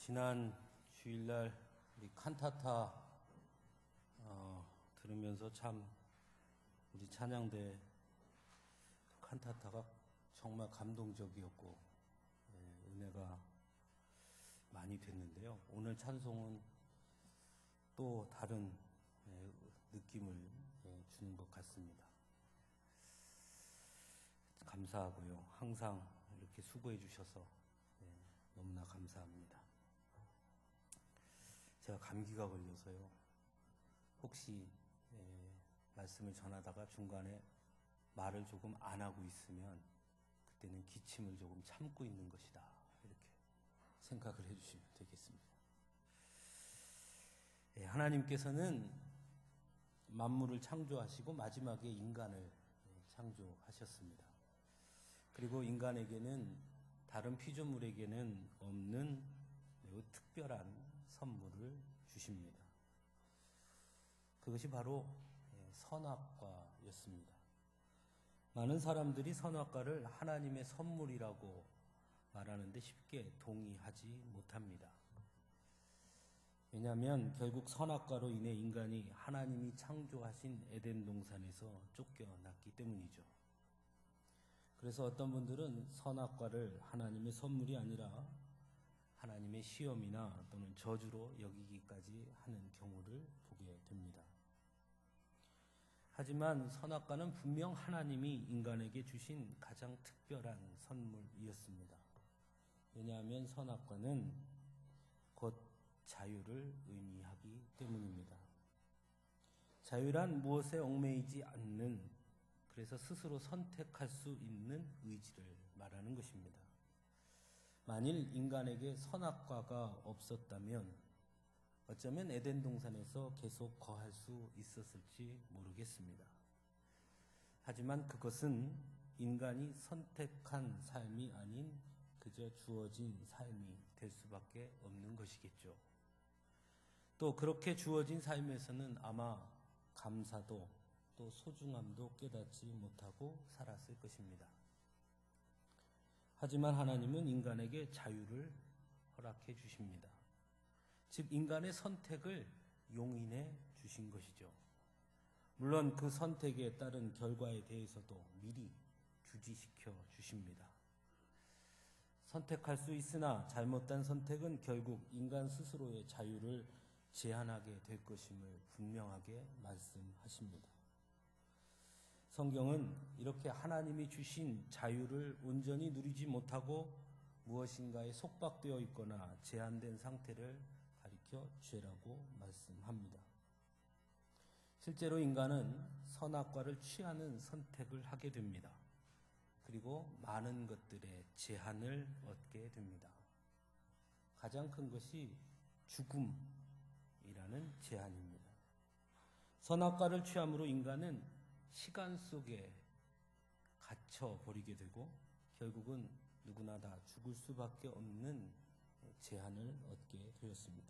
지난 주일날 우리 칸타타 들으면서 참 우리 찬양대 칸타타가 정말 감동적이었고 은혜가 많이 됐는데요. 오늘 찬송은 또 다른 느낌을 주는 것 같습니다. 감사하고요. 항상 이렇게 수고해 주셔서 너무나 감사합니다. 제가 감기가 걸려서요. 혹시 말씀을 전하다가 중간에 말을 조금 안 하고 있으면 그때는 기침을 조금 참고 있는 것이다. 이렇게 생각을 해주시면 되겠습니다. 하나님께서는 만물을 창조하시고 마지막에 인간을 창조하셨습니다. 그리고 인간에게는 다른 피조물에게는 없는 매우 특별한 선물을 주십니다. 그것이 바로 선악과였습니다. 많은 사람들이 선악과를 하나님의 선물이라고 말하는데 쉽게 동의하지 못합니다. 왜냐하면 결국 선악과로 인해 인간이 하나님이 창조하신 에덴 동산에서 쫓겨났기 때문이죠. 그래서 어떤 분들은 선악과를 하나님의 선물이 아니라 하나님의 시험이나 또는 저주로 여기기까지 하는 경우를 보게 됩니다. 하지만 선악과는 분명 하나님이 인간에게 주신 가장 특별한 선물이었습니다. 왜냐하면 선악과는 곧 자유를 의미하기 때문입니다. 자유란 무엇에 얽매이지 않는, 그래서 스스로 선택할 수 있는 의지를 말하는 것입니다. 만일 인간에게 선악과가 없었다면 어쩌면 에덴 동산에서 계속 거할 수 있었을지 모르겠습니다. 하지만 그것은 인간이 선택한 삶이 아닌 그저 주어진 삶이 될 수밖에 없는 것이겠죠. 또 그렇게 주어진 삶에서는 아마 감사도 또 소중함도 깨닫지 못하고 살았을 것입니다. 하지만 하나님은 인간에게 자유를 허락해 주십니다. 즉 인간의 선택을 용인해 주신 것이죠. 물론 그 선택에 따른 결과에 대해서도 미리 주지시켜 주십니다. 선택할 수 있으나 잘못된 선택은 결국 인간 스스로의 자유를 제한하게 될 것임을 분명하게 말씀하십니다. 성경은 이렇게 하나님이 주신 자유를 온전히 누리지 못하고 무엇인가에 속박되어 있거나 제한된 상태를 가리켜 죄라고 말씀합니다. 실제로 인간은 선악과를 취하는 선택을 하게 됩니다. 그리고 많은 것들의 제한을 얻게 됩니다. 가장 큰 것이 죽음이라는 제한입니다. 선악과를 취함으로 인간은 시간 속에 갇혀버리게 되고 결국은 누구나 다 죽을 수밖에 없는 제한을 얻게 되었습니다.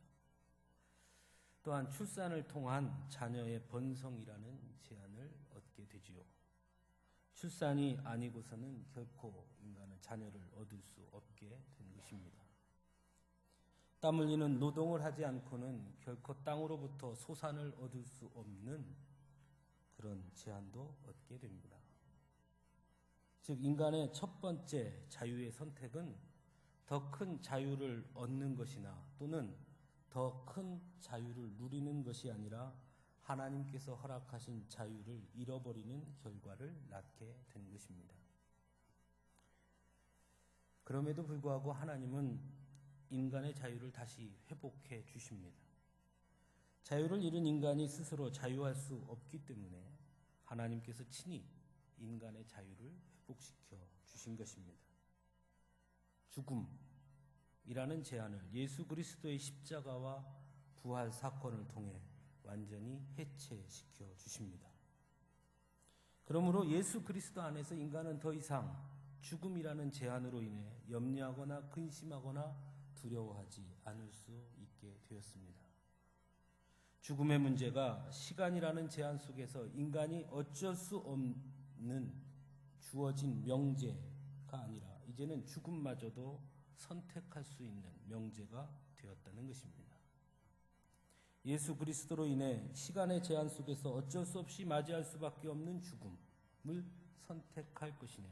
또한 출산을 통한 자녀의 번성이라는 제한을 얻게 되지요. 출산이 아니고서는 결코 인간은 자녀를 얻을 수 없게 된 것입니다. 땀 흘리는 노동을 하지 않고는 결코 땅으로부터 소산을 얻을 수 없는 그런 제한도 얻게 됩니다. 즉 인간의 첫 번째 자유의 선택은 더 큰 자유를 얻는 것이나 또는 더 큰 자유를 누리는 것이 아니라 하나님께서 허락하신 자유를 잃어버리는 결과를 낳게 된 것입니다. 그럼에도 불구하고 하나님은 인간의 자유를 다시 회복해 주십니다. 자유를 잃은 인간이 스스로 자유할 수 없기 때문에 하나님께서 친히 인간의 자유를 회복시켜 주신 것입니다. 죽음이라는 제한을 예수 그리스도의 십자가와 부활 사건을 통해 완전히 해체시켜 주십니다. 그러므로 예수 그리스도 안에서 인간은 더 이상 죽음이라는 제한으로 인해 염려하거나 근심하거나 두려워하지 않을 수 있게 되었습니다. 죽음의 문제가 시간이라는 제한 속에서 인간이 어쩔 수 없는 주어진 명제가 아니라 이제는 죽음마저도 선택할 수 있는 명제가 되었다는 것입니다. 예수 그리스도로 인해 시간의 제한 속에서 어쩔 수 없이 맞이할 수밖에 없는 죽음을 선택할 것이냐,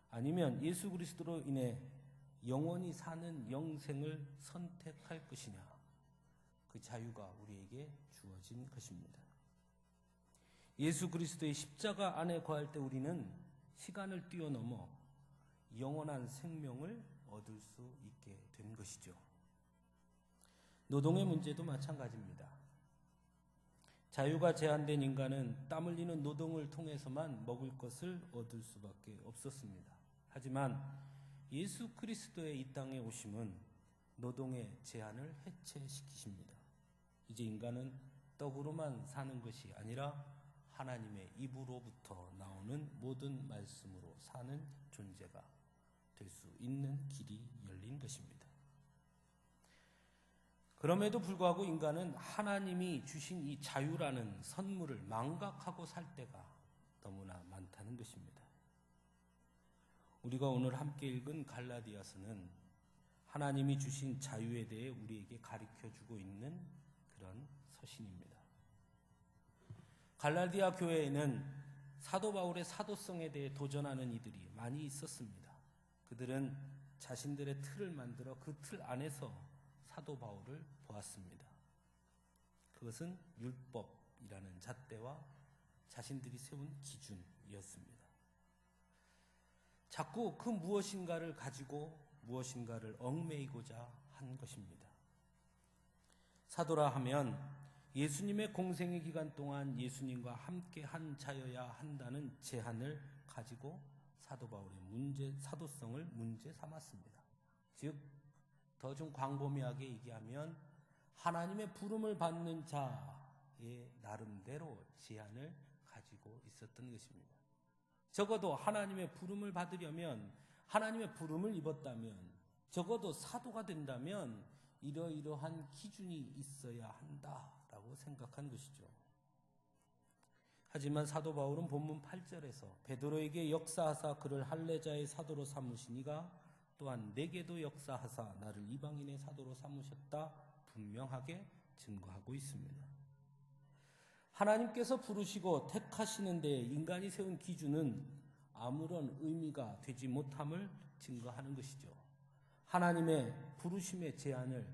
아니면 예수 그리스도로 인해 영원히 사는 영생을 선택할 것이냐, 그 자유가 우리에게 주어진 것입니다. 예수 그리스도의 십자가 안에 거할 때 우리는 시간을 뛰어넘어 영원한 생명을 얻을 수 있게 된 것이죠. 노동의 문제도 마찬가지입니다. 자유가 제한된 인간은 땀 흘리는 노동을 통해서만 먹을 것을 얻을 수밖에 없었습니다. 하지만 예수 그리스도의 이 땅에 오심은 노동의 제한을 해체시키십니다. 이제 인간은 떡으로만 사는 것이 아니라 하나님의 입으로부터 나오는 모든 말씀으로 사는 존재가 될 수 있는 길이 열린 것입니다. 그럼에도 불구하고 인간은 하나님이 주신 이 자유라는 선물을 망각하고 살 때가 너무나 많다는 것입니다. 우리가 오늘 함께 읽은 갈라디아서는 하나님이 주신 자유에 대해 우리에게 가르쳐주고 있는 그런 서신입니다. 갈라디아 교회에는 사도 바울의 사도성에 대해 도전하는 이들이 많이 있었습니다. 그들은 자신들의 틀을 만들어 그 틀 안에서 사도 바울을 보았습니다. 그것은 율법이라는 잣대와 자신들이 세운 기준이었습니다. 자꾸 그 무엇인가를 가지고 무엇인가를 얽매이고자 한 것입니다. 사도라 하면 예수님의 공생의 기간 동안 예수님과 함께 한 자여야 한다는 제한을 가지고 사도 바울의 사도성을 문제 삼았습니다. 즉, 더 좀 광범위하게 얘기하면 하나님의 부름을 받는 자의 나름대로 제한을 가지고 있었던 것입니다. 적어도 하나님의 부름을 받으려면, 하나님의 부름을 입었다면, 적어도 사도가 된다면 이러이러한 기준이 있어야 한다라고 생각한 것이죠. 하지만 사도 바울은 본문 8절에서 베드로에게 역사하사 그를 할례자의 사도로 삼으시니가 또한 내게도 역사하사 나를 이방인의 사도로 삼으셨다 분명하게 증거하고 있습니다. 하나님께서 부르시고 택하시는 데에 인간이 세운 기준은 아무런 의미가 되지 못함을 증거하는 것이죠. 하나님의 부르심의 제한을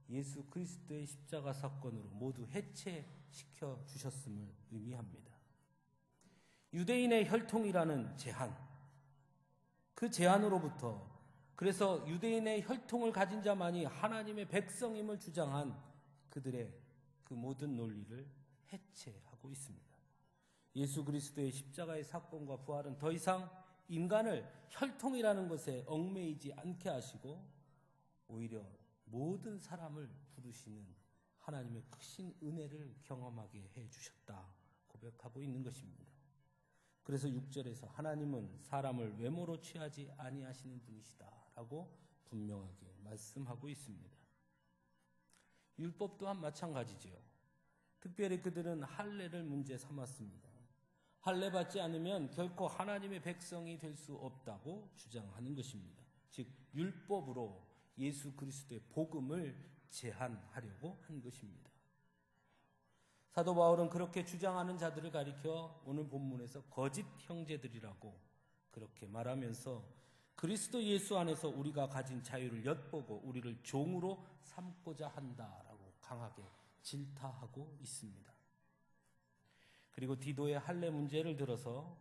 예수 그리스도의 십자가 사건으로 모두 해체시켜 주셨음을 의미합니다. 유대인의 혈통이라는 제한, 그 제한으로부터, 그래서 유대인의 혈통을 가진 자만이 하나님의 백성임을 주장한 그들의 그 모든 논리를 해체하고 있습니다. 예수 그리스도의 십자가의 사건과 부활은 더 이상 인간을 혈통이라는 것에 얽매이지 않게 하시고 오히려 모든 사람을 부르시는 하나님의 크신 은혜를 경험하게 해주셨다 고백하고 있는 것입니다. 그래서 6절에서 하나님은 사람을 외모로 취하지 아니하시는 분이시다 라고 분명하게 말씀하고 있습니다. 율법 또한 마찬가지죠. 특별히 그들은 할례를 문제 삼았습니다. 할례 받지 않으면 결코 하나님의 백성이 될 수 없다고 주장하는 것입니다. 즉 율법으로 예수 그리스도의 복음을 제한하려고 한 것입니다. 사도 바울은 그렇게 주장하는 자들을 가리켜 오늘 본문에서 거짓 형제들이라고 그렇게 말하면서 그리스도 예수 안에서 우리가 가진 자유를 엿보고 우리를 종으로 삼고자 한다라고 강하게 질타하고 있습니다. 그리고 디도의 할례 문제를 들어서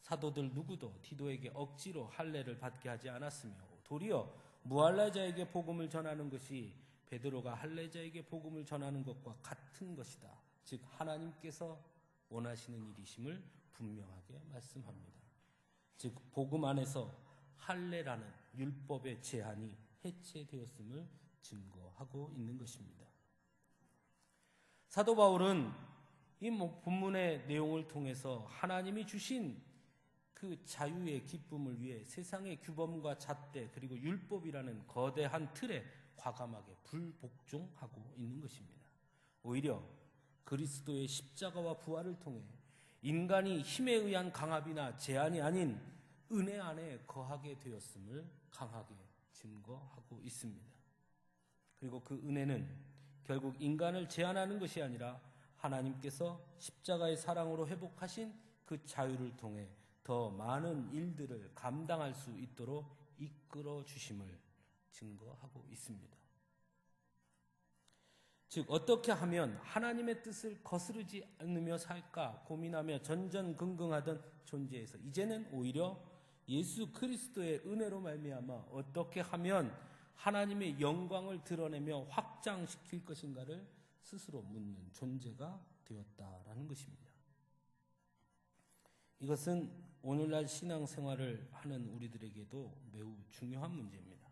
사도들 누구도 디도에게 억지로 할례를 받게 하지 않았으며 도리어 무할례자에게 복음을 전하는 것이 베드로가 할례자에게 복음을 전하는 것과 같은 것이다. 즉 하나님께서 원하시는 일이심을 분명하게 말씀합니다. 즉 복음 안에서 할례라는 율법의 제한이 해체되었음을 증거하고 있는 것입니다. 사도 바울은 이 본문의 내용을 통해서 하나님이 주신 그 자유의 기쁨을 위해 세상의 규범과 잣대 그리고 율법이라는 거대한 틀에 과감하게 불복종하고 있는 것입니다. 오히려 그리스도의 십자가와 부활을 통해 인간이 힘에 의한 강압이나 제한이 아닌 은혜 안에 거하게 되었음을 강하게 증거하고 있습니다. 그리고 그 은혜는 결국 인간을 제한하는 것이 아니라 하나님께서 십자가의 사랑으로 회복하신 그 자유를 통해 더 많은 일들을 감당할 수 있도록 이끌어 주심을 증거하고 있습니다. 즉 어떻게 하면 하나님의 뜻을 거스르지 않으며 살까 고민하며 전전긍긍하던 존재에서 이제는 오히려 예수 그리스도의 은혜로 말미암아 어떻게 하면 하나님의 영광을 드러내며 확장시킬 것인가를 스스로 묻는 존재가 되었다라는 것입니다. 이것은 오늘날 신앙생활을 하는 우리들에게도 매우 중요한 문제입니다.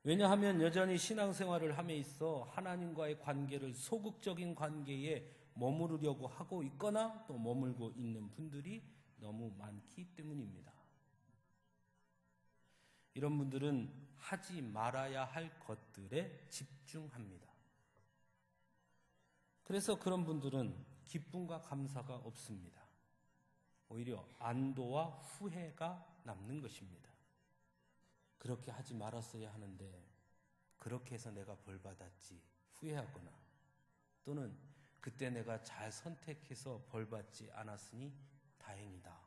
왜냐하면 여전히 신앙생활을 함에 있어 하나님과의 관계를 소극적인 관계에 머무르려고 하고 있거나 또 머물고 있는 분들이 너무 많기 때문입니다. 이런 분들은 하지 말아야 할 것들에 집중합니다. 그래서 그런 분들은 기쁨과 감사가 없습니다. 오히려 안도와 후회가 남는 것입니다. 그렇게 하지 말았어야 하는데 그렇게 해서 내가 벌받았지 후회하거나 또는 그때 내가 잘 선택해서 벌받지 않았으니 다행이다.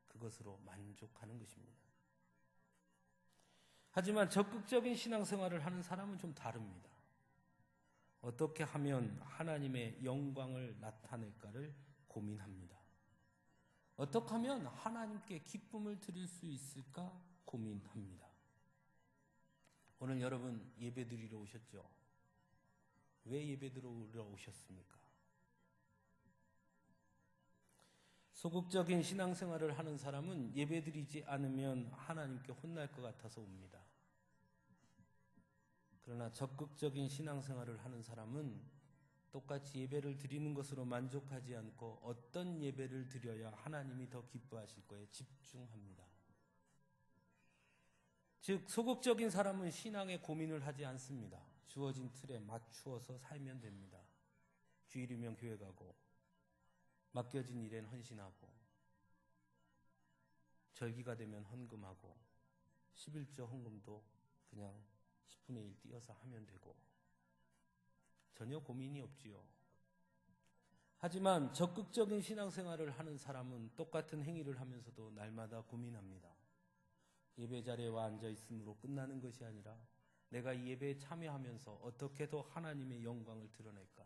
그것으로 만족하는 것입니다. 하지만 적극적인 신앙생활을 하는 사람은 좀 다릅니다. 어떻게 하면 하나님의 영광을 나타낼까를 고민합니다. 어떻게 하면 하나님께 기쁨을 드릴 수 있을까 고민합니다. 오늘 여러분 예배 드리러 오셨죠? 왜 예배 드리러 오셨습니까? 소극적인 신앙생활을 하는 사람은 예배 드리지 않으면 하나님께 혼날 것 같아서 옵니다. 그러나 적극적인 신앙생활을 하는 사람은 똑같이 예배를 드리는 것으로 만족하지 않고 어떤 예배를 드려야 하나님이 더 기뻐하실 거에 집중합니다. 즉 소극적인 사람은 신앙에 고민을 하지 않습니다. 주어진 틀에 맞추어서 살면 됩니다. 주일이면 교회 가고 맡겨진 일엔 헌신하고 절기가 되면 헌금하고 11조 헌금도 그냥 10분의 1 띄어서 하면 되고 전혀 고민이 없지요. 하지만 적극적인 신앙생활을 하는 사람은 똑같은 행위를 하면서도 날마다 고민합니다. 예배 자리에 와 앉아 있음으로 끝나는 것이 아니라 내가 이 예배에 참여하면서 어떻게 더 하나님의 영광을 드러낼까?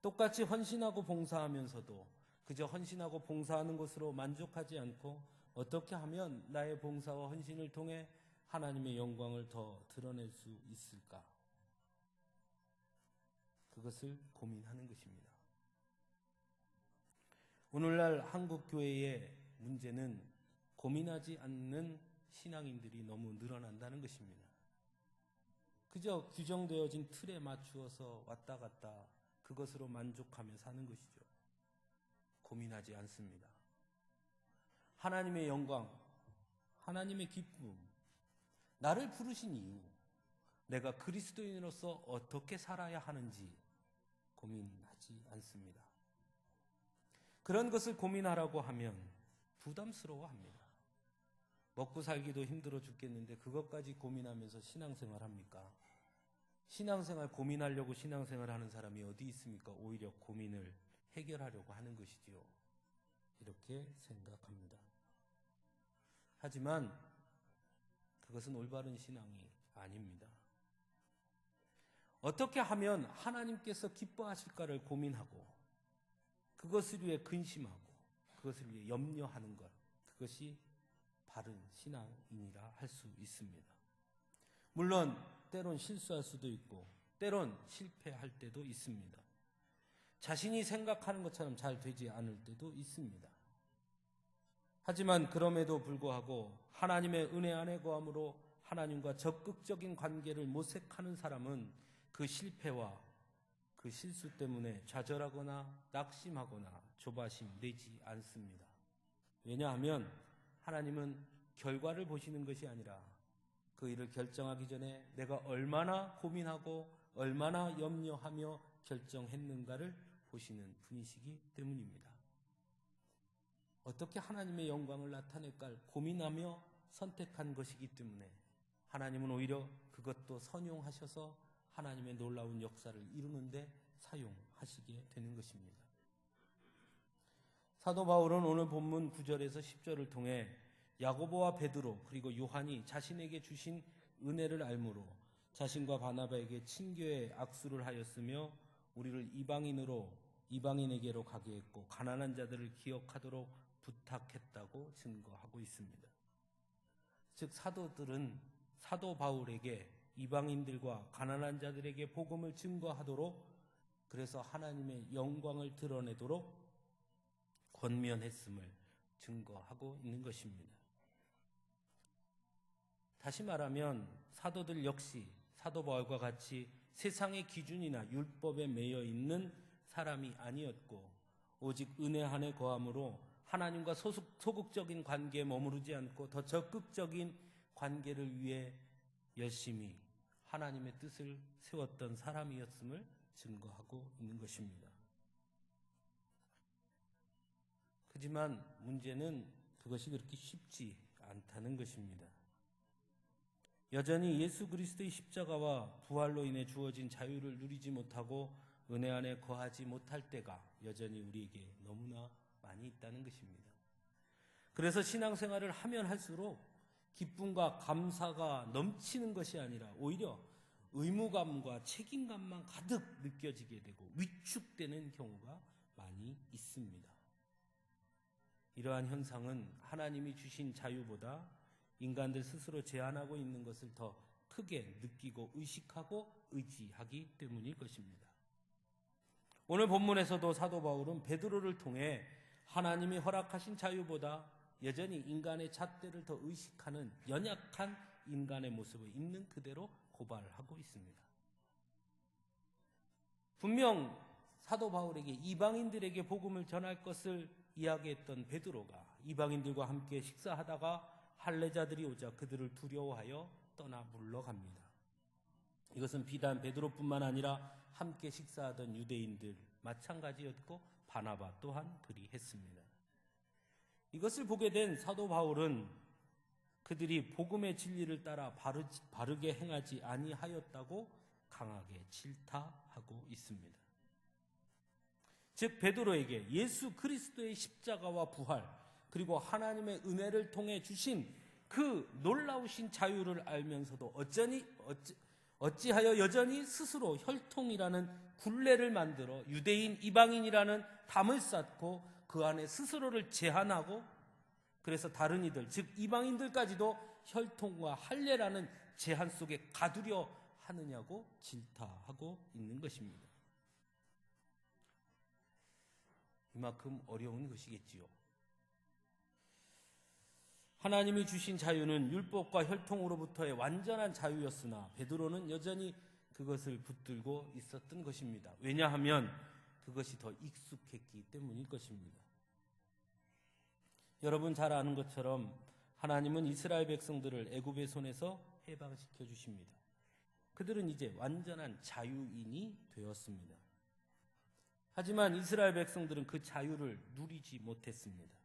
똑같이 헌신하고 봉사하면서도 그저 헌신하고 봉사하는 것으로 만족하지 않고 어떻게 하면 나의 봉사와 헌신을 통해 하나님의 영광을 더 드러낼 수 있을까? 그것을 고민하는 것입니다. 오늘날 한국 교회의 문제는 고민하지 않는 신앙인들이 너무 늘어난다는 것입니다. 그저 규정되어진 틀에 맞추어서 왔다 갔다 그것으로 만족하며 사는 것이죠. 고민하지 않습니다. 하나님의 영광, 하나님의 기쁨, 나를 부르신 이유, 내가 그리스도인으로서 어떻게 살아야 하는지 고민하지 않습니다. 그런 것을 고민하라고 하면 부담스러워합니다. 먹고 살기도 힘들어 죽겠는데 그것까지 고민하면서 신앙생활 합니까? 신앙생활 고민하려고 신앙생활 하는 사람이 어디 있습니까? 오히려 고민을 해결하려고 하는 것이지요. 이렇게 생각합니다. 하지만 그것은 올바른 신앙이 아닙니다. 어떻게 하면 하나님께서 기뻐하실까를 고민하고 그것을 위해 근심하고 그것을 위해 염려하는 것, 그것이 바른 신앙인이라 할 수 있습니다. 물론 때론 실수할 수도 있고 때론 실패할 때도 있습니다. 자신이 생각하는 것처럼 잘 되지 않을 때도 있습니다. 하지만 그럼에도 불구하고 하나님의 은혜 안에 거함으로 하나님과 적극적인 관계를 모색하는 사람은 그 실패와 그 실수 때문에 좌절하거나 낙심하거나 조바심 내지 않습니다. 왜냐하면 하나님은 결과를 보시는 것이 아니라 그 일을 결정하기 전에 내가 얼마나 고민하고 얼마나 염려하며 결정했는가를 보시는 분이시기 때문입니다. 어떻게 하나님의 영광을 나타낼까 고민하며 선택한 것이기 때문에 하나님은 오히려 그것도 선용하셔서 하나님의 놀라운 역사를 이루는데 사용하시게 되는 것입니다. 사도 바울은 오늘 본문 9절에서 10절을 통해 야고보와 베드로 그리고 요한이 자신에게 주신 은혜를 알므로 자신과 바나바에게 친교의 악수를 하였으며 우리를 이방인에게로 가게 했고 가난한 자들을 기억하도록 부탁했다고 증거하고 있습니다. 즉 사도들은 사도 바울에게 이방인들과 가난한 자들에게 복음을 증거하도록 그래서 하나님의 영광을 드러내도록 권면했음을 증거하고 있는 것입니다. 다시 말하면 사도들 역시 사도 바울과 같이 세상의 기준이나 율법에 매여 있는 사람이 아니었고 오직 은혜 안에 거함으로 하나님과 소극적인 관계에 머무르지 않고 더 적극적인 관계를 위해 열심히 하나님의 뜻을 세웠던 사람이었음을 증거하고 있는 것입니다. 하지만 문제는 그것이 그렇게 쉽지 않다는 것입니다. 여전히 예수 그리스도의 십자가와 부활로 인해 주어진 자유를 누리지 못하고 은혜 안에 거하지 못할 때가 여전히 우리에게 너무나 많이 있다는 것입니다. 그래서 신앙생활을 하면 할수록 기쁨과 감사가 넘치는 것이 아니라 오히려 의무감과 책임감만 가득 느껴지게 되고 위축되는 경우가 많이 있습니다. 이러한 현상은 하나님이 주신 자유보다 인간들 스스로 제한하고 있는 것을 더 크게 느끼고 의식하고 의지하기 때문일 것입니다. 오늘 본문에서도 사도 바울은 베드로를 통해 하나님이 허락하신 자유보다 여전히 인간의 잣대를 더 의식하는 연약한 인간의 모습을 있는 그대로 고발하고 있습니다. 분명 사도 바울에게 이방인들에게 복음을 전할 것을 이야기했던 베드로가 이방인들과 함께 식사하다가 할례자들이 오자 그들을 두려워하여 떠나 물러갑니다. 이것은 비단 베드로뿐만 아니라 함께 식사하던 유대인들 마찬가지였고 바나바 또한 그리했습니다. 이것을 보게 된 사도 바울은 그들이 복음의 진리를 따라 바르게 행하지 아니하였다고 강하게 질타하고 있습니다. 즉 베드로에게 예수 그리스도의 십자가와 부활 그리고 하나님의 은혜를 통해 주신 그 놀라우신 자유를 알면서도 어찌하여 여전히 스스로 혈통이라는 굴레를 만들어 유대인 이방인이라는 담을 쌓고 그 안에 스스로를 제한하고 그래서 다른 이들 즉 이방인들까지도 혈통과 할례라는 제한 속에 가두려 하느냐고 질타하고 있는 것입니다. 이만큼 어려운 것이겠지요. 하나님이 주신 자유는 율법과 혈통으로부터의 완전한 자유였으나 베드로는 여전히 그것을 붙들고 있었던 것입니다. 왜냐하면 그것이 더 익숙했기 때문일 것입니다. 여러분 잘 아는 것처럼 하나님은 이스라엘 백성들을 애굽의 손에서 해방시켜 주십니다. 그들은 이제 완전한 자유인이 되었습니다. 하지만 이스라엘 백성들은 그 자유를 누리지 못했습니다.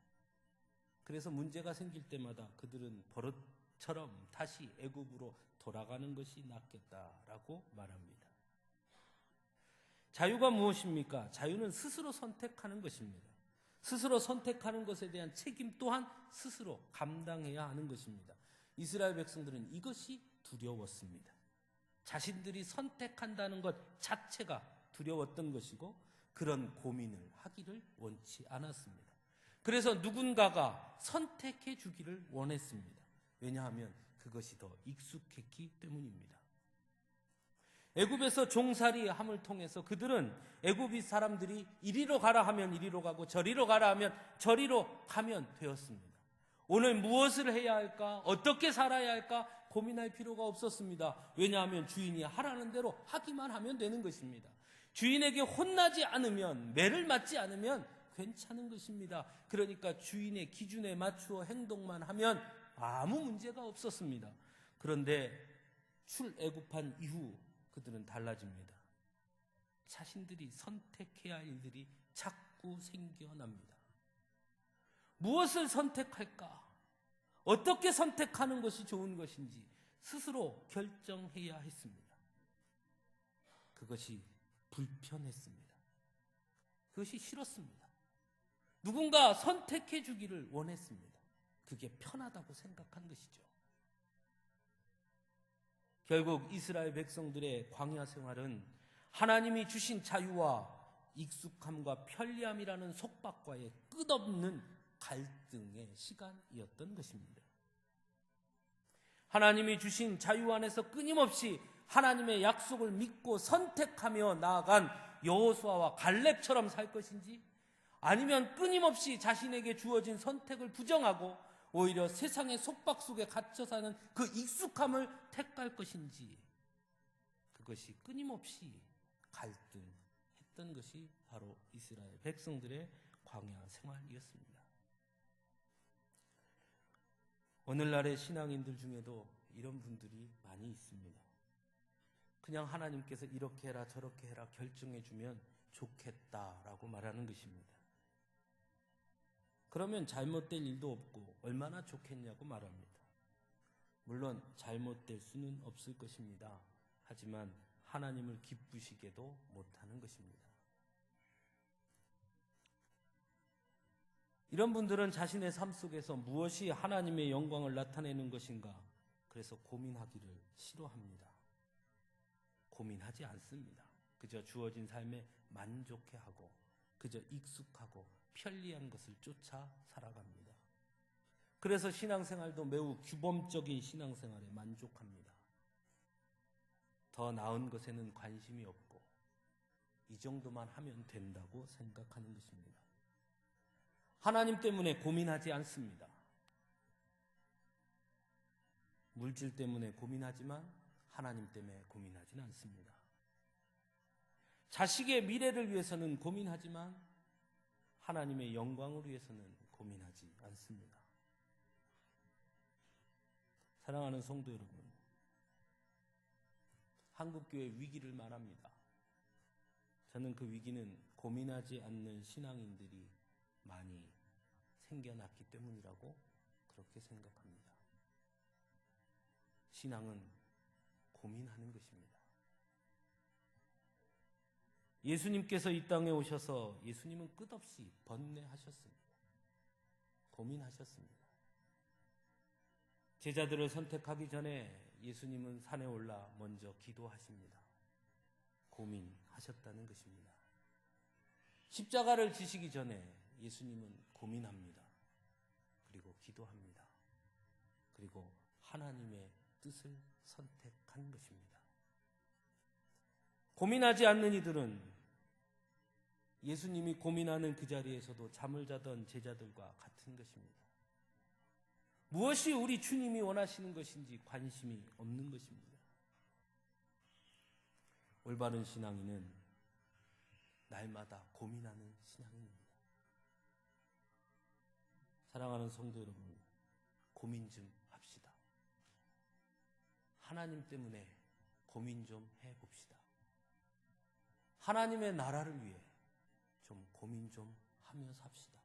그래서 문제가 생길 때마다 그들은 버릇처럼 다시 애굽으로 돌아가는 것이 낫겠다라고 말합니다. 자유가 무엇입니까? 자유는 스스로 선택하는 것입니다. 스스로 선택하는 것에 대한 책임 또한 스스로 감당해야 하는 것입니다. 이스라엘 백성들은 이것이 두려웠습니다. 자신들이 선택한다는 것 자체가 두려웠던 것이고 그런 고민을 하기를 원치 않았습니다. 그래서 누군가가 선택해 주기를 원했습니다. 왜냐하면 그것이 더 익숙했기 때문입니다. 애굽에서 종살이함을 통해서 그들은 애굽이 사람들이 이리로 가라 하면 이리로 가고 저리로 가라 하면 저리로 가면 되었습니다. 오늘 무엇을 해야 할까? 어떻게 살아야 할까? 고민할 필요가 없었습니다. 왜냐하면 주인이 하라는 대로 하기만 하면 되는 것입니다. 주인에게 혼나지 않으면, 매를 맞지 않으면 괜찮은 것입니다. 그러니까 주인의 기준에 맞추어 행동만 하면 아무 문제가 없었습니다. 그런데 출애굽한 이후 그들은 달라집니다. 자신들이 선택해야 할 일들이 자꾸 생겨납니다. 무엇을 선택할까? 어떻게 선택하는 것이 좋은 것인지 스스로 결정해야 했습니다. 그것이 불편했습니다. 그것이 싫었습니다. 누군가 선택해 주기를 원했습니다. 그게 편하다고 생각한 것이죠. 결국 이스라엘 백성들의 광야 생활은 하나님이 주신 자유와 익숙함과 편리함이라는 속박과의 끝없는 갈등의 시간이었던 것입니다. 하나님이 주신 자유 안에서 끊임없이 하나님의 약속을 믿고 선택하며 나아간 여호수아와 갈렙처럼 살 것인지, 아니면 끊임없이 자신에게 주어진 선택을 부정하고 오히려 세상의 속박 속에 갇혀 사는 그 익숙함을 택할 것인지, 그것이 끊임없이 갈등했던 것이 바로 이스라엘 백성들의 광야 생활이었습니다. 오늘날의 신앙인들 중에도 이런 분들이 많이 있습니다. 그냥 하나님께서 이렇게 해라 저렇게 해라 결정해 주면 좋겠다라고 말하는 것입니다. 그러면 잘못될 일도 없고 얼마나 좋겠냐고 말합니다. 물론 잘못될 수는 없을 것입니다. 하지만 하나님을 기쁘시게도 못하는 것입니다. 이런 분들은 자신의 삶 속에서 무엇이 하나님의 영광을 나타내는 것인가, 그래서 고민하기를 싫어합니다. 고민하지 않습니다. 그저 주어진 삶에 만족해하고 그저 익숙하고 편리한 것을 쫓아 살아갑니다. 그래서 신앙생활도 매우 규범적인 신앙생활에 만족합니다. 더 나은 것에는 관심이 없고 이 정도만 하면 된다고 생각하는 것입니다. 하나님 때문에 고민하지 않습니다. 물질 때문에 고민하지만 하나님 때문에 고민하지는 않습니다. 자식의 미래를 위해서는 고민하지만 하나님의 영광을 위해서는 고민하지 않습니다. 사랑하는 성도 여러분, 한국교회 위기를 말합니다. 저는 그 위기는 고민하지 않는 신앙인들이 많이 생겨났기 때문이라고 그렇게 생각합니다. 신앙은 고민하는 것입니다. 예수님께서 이 땅에 오셔서 예수님은 끝없이 번뇌하셨습니다. 고민하셨습니다. 제자들을 선택하기 전에 예수님은 산에 올라 먼저 기도하십니다. 고민하셨다는 것입니다. 십자가를 지시기 전에 예수님은 고민합니다. 그리고 기도합니다. 그리고 하나님의 뜻을 선택한 것입니다. 고민하지 않는 이들은 예수님이 고민하는 그 자리에서도 잠을 자던 제자들과 같은 것입니다. 무엇이 우리 주님이 원하시는 것인지 관심이 없는 것입니다. 올바른 신앙인은 날마다 고민하는 신앙인입니다. 사랑하는 성도 여러분, 고민 좀 합시다. 하나님 때문에 고민 좀 해봅시다. 하나님의 나라를 위해 좀 고민 좀 하며 삽시다.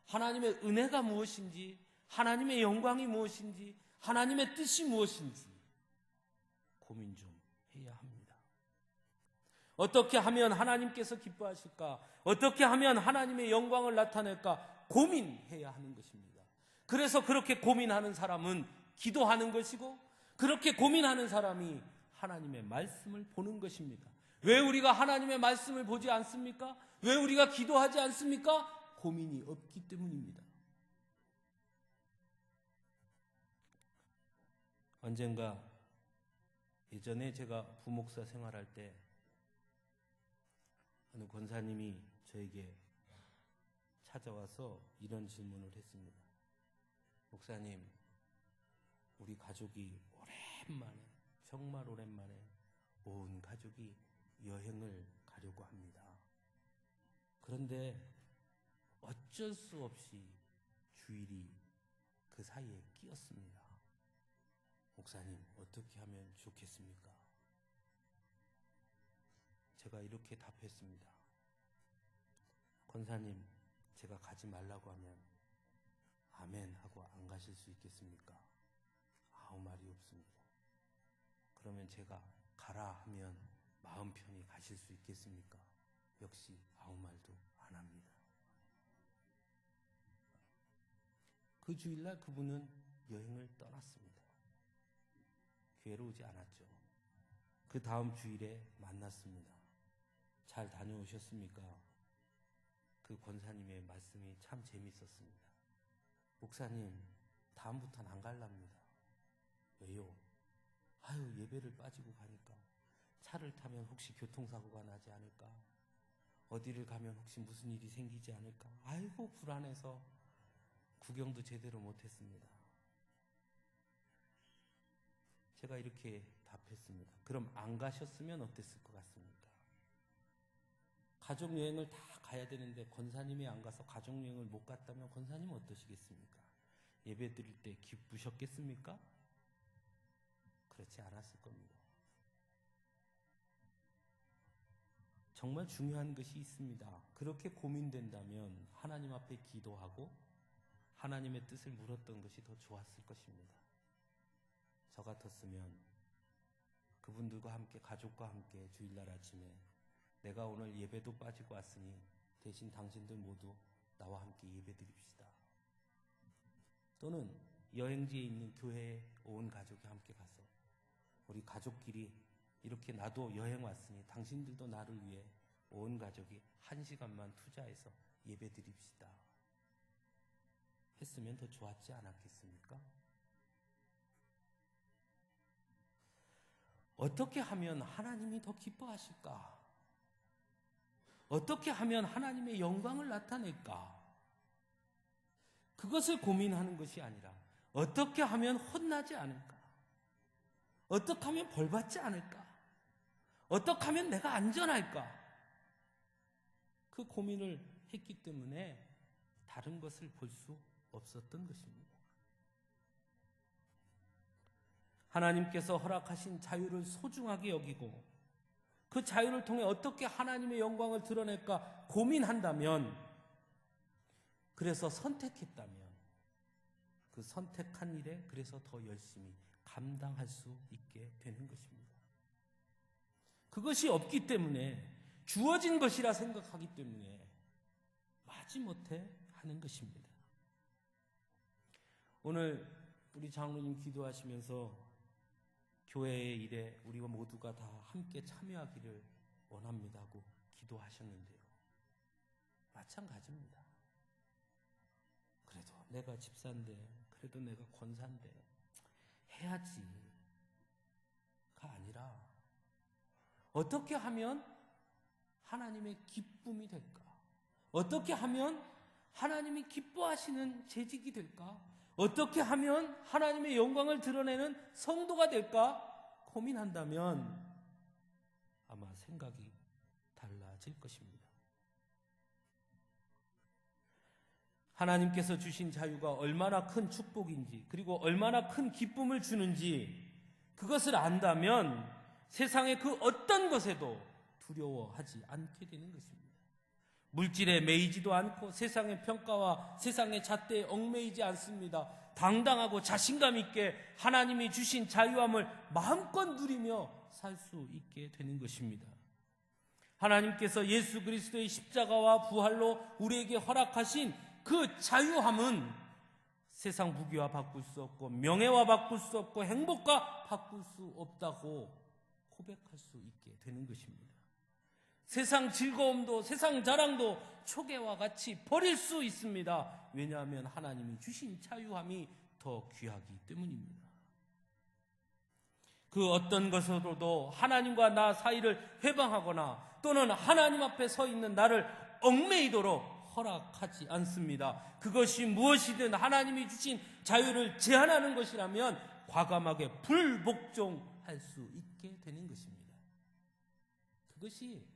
하나님의 은혜가 무엇인지, 하나님의 영광이 무엇인지, 하나님의 뜻이 무엇인지 고민 좀 해야 합니다. 어떻게 하면 하나님께서 기뻐하실까? 어떻게 하면 하나님의 영광을 나타낼까? 고민해야 하는 것입니다. 그래서 그렇게 고민하는 사람은 기도하는 것이고, 그렇게 고민하는 사람이 하나님의 말씀을 보는 것입니다. 왜 우리가 하나님의 말씀을 보지 않습니까? 왜 우리가 기도하지 않습니까? 고민이 없기 때문입니다. 언젠가 예전에 제가 부목사 생활할 때 어느 권사님이 저에게 찾아와서 이런 질문을 했습니다. 목사님, 우리 가족이 오랜만에, 정말 오랜만에 온 가족이 여행을 가려고 합니다. 그런데 어쩔 수 없이 주일이 그 사이에 끼었습니다. 목사님, 어떻게 하면 좋겠습니까? 제가 이렇게 답했습니다. 권사님, 제가 가지 말라고 하면 아멘 하고 안 가실 수 있겠습니까? 아무 말이 없습니다. 그러면 제가 가라 하면 마음 편히 가실 수 있겠습니까? 역시 아무 말도 안 합니다. 그 주일날 그분은 여행을 떠났습니다. 교회로 오지 않았죠. 그 다음 주일에 만났습니다. 잘 다녀오셨습니까? 그 권사님의 말씀이 참 재밌었습니다. 목사님, 다음부터는 안 갈랍니다. 왜요? 아유, 예배를 빠지고 가니까 차를 타면 혹시 교통사고가 나지 않을까? 어디를 가면 혹시 무슨 일이 생기지 않을까? 아이고, 불안해서 구경도 제대로 못했습니다. 제가 이렇게 답했습니다. 그럼 안 가셨으면 어땠을 것 같습니까? 가족여행을 다 가야 되는데 권사님이 안 가서 가족여행을 못 갔다면 권사님 어떠시겠습니까? 예배 드릴 때 기쁘셨겠습니까? 그렇지 않았을 겁니다. 정말 중요한 것이 있습니다. 그렇게 고민된다면 하나님 앞에 기도하고 하나님의 뜻을 물었던 것이 더 좋았을 것입니다. 저 같았으면 그분들과 함께, 가족과 함께 주일날 아침에 내가 오늘 예배도 빠지고 왔으니 대신 당신들 모두 나와 함께 예배 드립시다. 또는 여행지에 있는 교회에 온 가족이 함께 가서 우리 가족끼리 이렇게 나도 여행 왔으니 당신들도 나를 위해 온 가족이 1시간만 투자해서 예배 드립시다. 했으면 더 좋았지 않았겠습니까? 어떻게 하면 하나님이 더 기뻐하실까? 어떻게 하면 하나님의 영광을 나타낼까? 그것을 고민하는 것이 아니라 어떻게 하면 혼나지 않을까? 어떻게 하면 벌받지 않을까? 어떻게 하면 내가 안전할까? 그 고민을 했기 때문에 다른 것을 볼 수 없었던 것입니다. 하나님께서 허락하신 자유를 소중하게 여기고 그 자유를 통해 어떻게 하나님의 영광을 드러낼까 고민한다면, 그래서 선택했다면 그 선택한 일에 그래서 더 열심히 감당할 수 있게 되는 것입니다. 그것이 없기 때문에, 주어진 것이라 생각하기 때문에 마지못해 하는 것입니다. 오늘 우리 장로님 기도하시면서 교회의 일에 우리가 모두가 다 함께 참여하기를 원합니다 하고 기도하셨는데요. 마찬가지입니다. 그래도 내가 집사인데, 그래도 내가 권사인데 해야지가 아니라 어떻게 하면 하나님의 기쁨이 될까? 어떻게 하면 하나님이 기뻐하시는 재직이 될까? 어떻게 하면 하나님의 영광을 드러내는 성도가 될까? 고민한다면 아마 생각이 달라질 것입니다. 하나님께서 주신 자유가 얼마나 큰 축복인지, 그리고 얼마나 큰 기쁨을 주는지 그것을 안다면 세상의 그 어떤 것에도 두려워하지 않게 되는 것입니다. 물질에 매이지도 않고 세상의 평가와 세상의 잣대에 얽매이지 않습니다. 당당하고 자신감 있게 하나님이 주신 자유함을 마음껏 누리며 살 수 있게 되는 것입니다. 하나님께서 예수 그리스도의 십자가와 부활로 우리에게 허락하신 그 자유함은 세상 무기와 바꿀 수 없고 명예와 바꿀 수 없고 행복과 바꿀 수 없다고 고백할 수 있게 되는 것입니다. 세상 즐거움도 세상 자랑도 초계와 같이 버릴 수 있습니다. 왜냐하면 하나님이 주신 자유함이 더 귀하기 때문입니다. 그 어떤 것으로도 하나님과 나 사이를 회방하거나 또는 하나님 앞에 서 있는 나를 얽매이도록 허락하지 않습니다. 그것이 무엇이든 하나님이 주신 자유를 제한하는 것이라면 과감하게 불복종할 수 있게 되는 것입니다. 그것이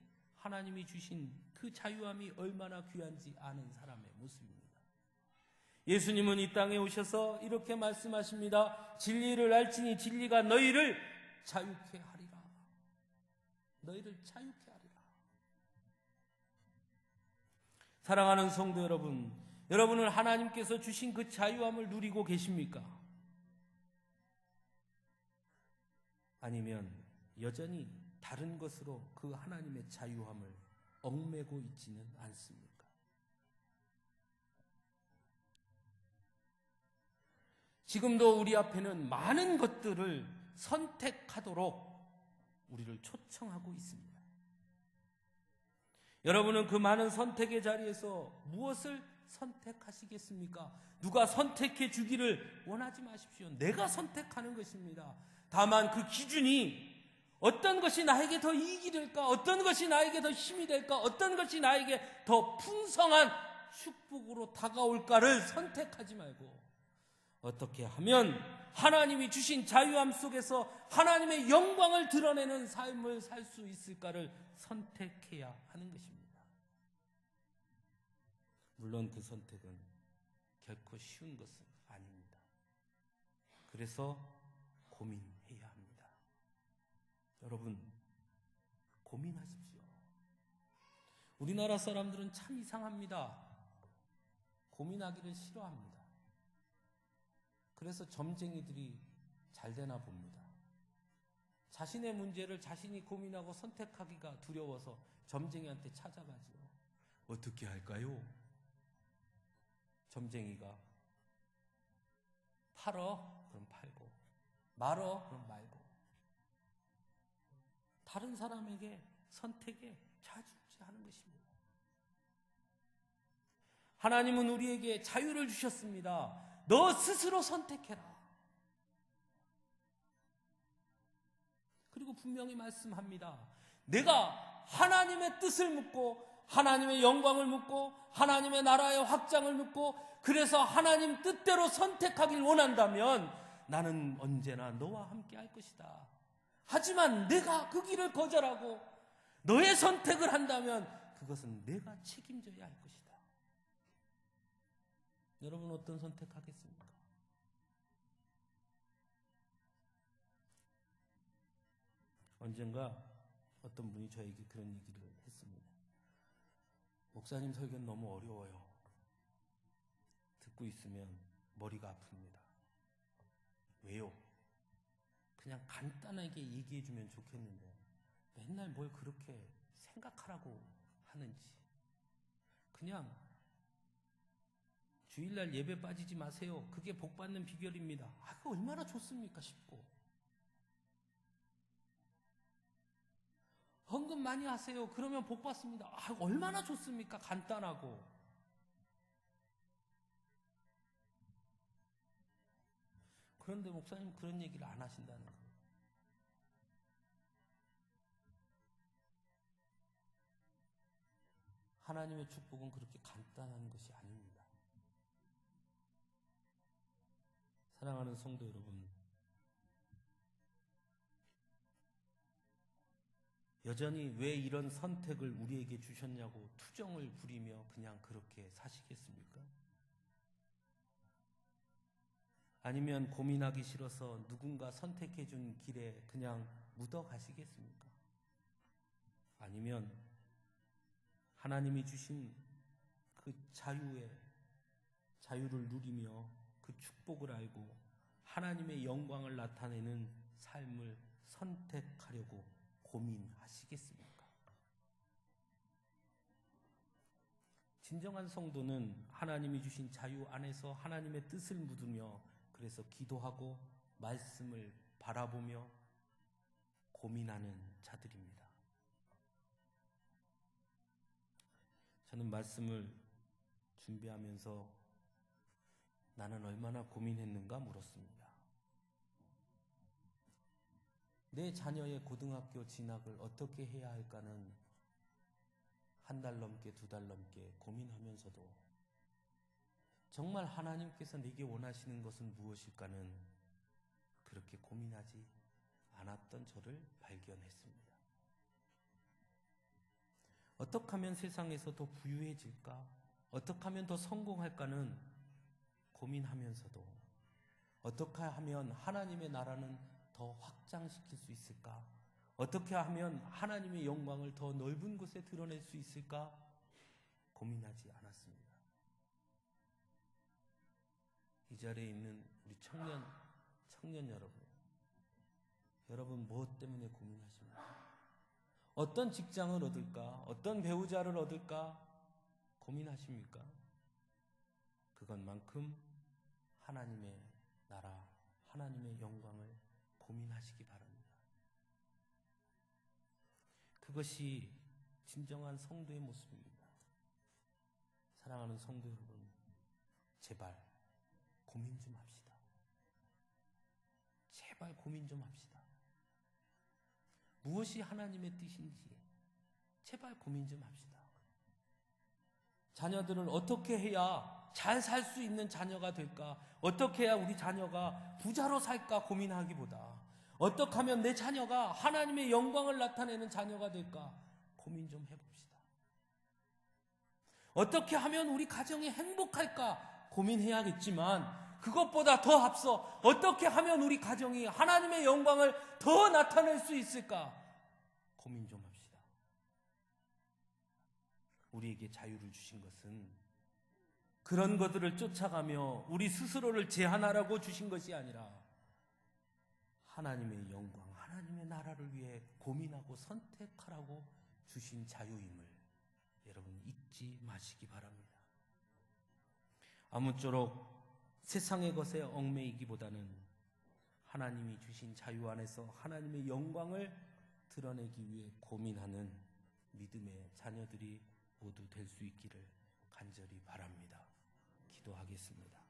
하나님이 주신 그 자유함이 얼마나 귀한지 아는 사람의 모습입니다. 예수님은 이 땅에 오셔서 이렇게 말씀하십니다. 진리를 알지니 진리가 너희를 자유케 하리라. 너희를 자유케 하리라. 사랑하는 성도 여러분, 여러분은 하나님께서 주신 그 자유함을 누리고 계십니까? 아니면 여전히 다른 것으로 그 하나님의 자유함을 얽매고 있지는 않습니까? 지금도 우리 앞에는 많은 것들을 선택하도록 우리를 초청하고 있습니다. 여러분은 그 많은 선택의 자리에서 무엇을 선택하시겠습니까? 누가 선택해 주기를 원하지 마십시오. 내가 선택하는 것입니다. 다만 그 기준이 어떤 것이 나에게 더 이익이 될까? 어떤 것이 나에게 더 힘이 될까? 어떤 것이 나에게 더 풍성한 축복으로 다가올까를 선택하지 말고 어떻게 하면 하나님이 주신 자유함 속에서 하나님의 영광을 드러내는 삶을 살 수 있을까를 선택해야 하는 것입니다. 물론 그 선택은 결코 쉬운 것은 아닙니다. 그래서 고민해야 합니다. 여러분, 고민하십시오. 우리나라 사람들은 참 이상합니다. 고민하기를 싫어합니다. 그래서 점쟁이들이 잘 되나 봅니다. 자신의 문제를 자신이 고민하고 선택하기가 두려워서 점쟁이한테 찾아가죠. 어떻게 할까요? 점쟁이가 팔어? 그럼 팔고, 말어? 그럼 말고. 다른 사람에게 선택에 좌지우지하는 것입니다. 하나님은 우리에게 자유를 주셨습니다. 너 스스로 선택해라. 그리고 분명히 말씀합니다. 내가 하나님의 뜻을 묻고 하나님의 영광을 묻고 하나님의 나라의 확장을 묻고 그래서 하나님 뜻대로 선택하길 원한다면 나는 언제나 너와 함께 할 것이다. 하지만 내가 그 길을 거절하고 너의 선택을 한다면 그것은 내가 책임져야 할 것이다. 여러분 어떤 선택하겠습니까? 언젠가 어떤 분이 저에게 그런 얘기를 했습니다. 목사님 설교는 너무 어려워요. 듣고 있으면 머리가 아픕니다. 왜요? 그냥 간단하게 얘기해주면 좋겠는데 맨날 뭘 그렇게 생각하라고 하는지. 그냥 주일날 예배 빠지지 마세요. 그게 복 받는 비결입니다. 그거 얼마나 좋습니까? 싶고. 헌금 많이 하세요. 그러면 복 받습니다. 얼마나 좋습니까? 간단하고. 그런데 목사님 그런 얘기를 안 하신다는 거예요. 하나님의 축복은 그렇게 간단한 것이 아닙니다. 사랑하는 성도 여러분, 여전히 왜 이런 선택을 우리에게 주셨냐고 투정을 부리며 그냥 그렇게 사시겠습니까? 아니면 고민하기 싫어서 누군가 선택해 준 길에 그냥 묻어 가시겠습니까? 아니면 하나님이 주신 그 자유를 누리며 그 축복을 알고 하나님의 영광을 나타내는 삶을 선택하려고 고민하시겠습니까? 진정한 성도는 하나님이 주신 자유 안에서 하나님의 뜻을 묻으며 그래서 기도하고 말씀을 바라보며 고민하는 자들입니다. 저는 말씀을 준비하면서 나는 얼마나 고민했는가 물었습니다. 내 자녀의 고등학교 진학을 어떻게 해야 할까는 한 달 넘게, 2달 넘게 고민하면서도 정말 하나님께서 내게 원하시는 것은 무엇일까는 그렇게 고민하지 않았던 저를 발견했습니다. 어떻게 하면 세상에서 더 부유해질까? 어떻게 하면 더 성공할까는 고민하면서도 어떻게 하면 하나님의 나라는 더 확장시킬 수 있을까? 어떻게 하면 하나님의 영광을 더 넓은 곳에 드러낼 수 있을까? 고민하지 않았습니다. 이 자리에 있는 우리 청년 여러분 무엇 때문에 고민하십니까? 어떤 직장을 얻을까? 어떤 배우자를 얻을까? 고민하십니까? 그것만큼 하나님의 나라, 하나님의 영광을 고민하시기 바랍니다. 그것이 진정한 성도의 모습입니다. 사랑하는 성도 여러분, 제발 고민 좀 합시다. 제발 고민 좀 합시다. 무엇이 하나님의 뜻인지 제발 고민 좀 합시다. 자녀들을 어떻게 해야 잘 살 수 있는 자녀가 될까? 어떻게 해야 우리 자녀가 부자로 살까 고민하기보다 어떻게 하면 내 자녀가 하나님의 영광을 나타내는 자녀가 될까 고민 좀 해봅시다. 어떻게 하면 우리 가정이 행복할까 고민해야겠지만 그것보다 더 앞서 어떻게 하면 우리 가정이 하나님의 영광을 더 나타낼 수 있을까 고민 좀 합시다. 우리에게 자유를 주신 것은 그런 것들을 쫓아가며 우리 스스로를 제한하라고 주신 것이 아니라 하나님의 영광, 하나님의 나라를 위해 고민하고 선택하라고 주신 자유임을 여러분 잊지 마시기 바랍니다. 아무쪼록 세상의 것에 얽매이기보다는 하나님이 주신 자유 안에서 하나님의 영광을 드러내기 위해 고민하는 믿음의 자녀들이 모두 될 수 있기를 간절히 바랍니다. 기도하겠습니다.